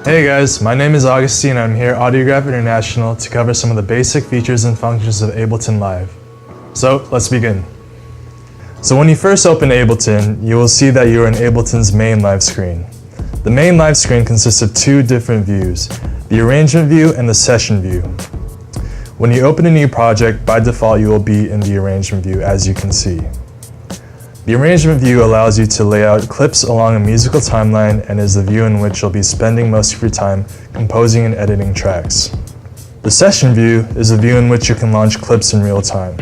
Hey guys, my name is Augustine and I'm here at AudioGraph International to cover some of the basic features and functions of Ableton Live. So let's begin. So when you first open Ableton, you will see that you are in Ableton's main live screen. The main live screen consists of two different views, the arrangement view and the session view. When you open a new project, by default you will be in the arrangement view, as you can see. The arrangement view allows you to lay out clips along a musical timeline and is the view in which you'll be spending most of your time composing and editing tracks. The session view is a view in which you can launch clips in real time.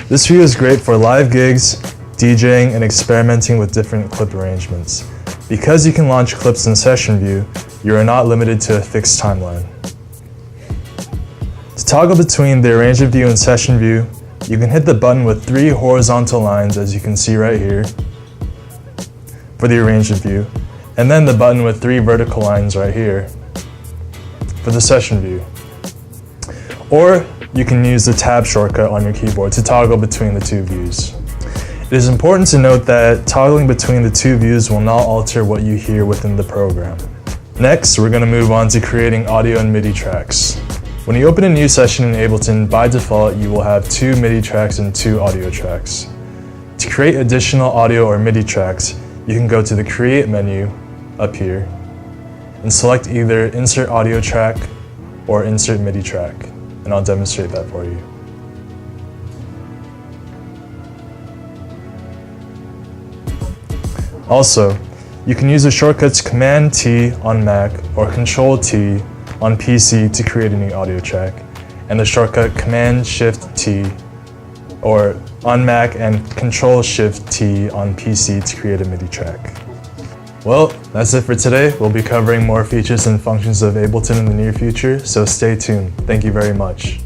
This view is great for live gigs, DJing, and experimenting with different clip arrangements. Because you can launch clips in session view, you are not limited to a fixed timeline. To toggle between the arrangement view and session view, you can hit the button with 3 horizontal lines, as you can see right here, for the arrangement view, and then the button with 3 vertical lines right here for the session view. Or you can use the tab shortcut on your keyboard to toggle between the two views. It is important to note that toggling between the two views will not alter what you hear within the program. Next, we're going to move on to creating audio and MIDI tracks. When you open a new session in Ableton, by default, you will have 2 MIDI tracks and 2 audio tracks. To create additional audio or MIDI tracks, you can go to the Create menu up here and select either Insert Audio Track or Insert MIDI Track, and I'll demonstrate that for you. Also, you can use the shortcuts Command-T on Mac or Control-T on PC to create a new audio track, and the shortcut Command-Shift-T or on Mac and Control-Shift-T on PC to create a MIDI track. Well, that's it for today. We'll be covering more features and functions of Ableton in the near future, so stay tuned. Thank you very much.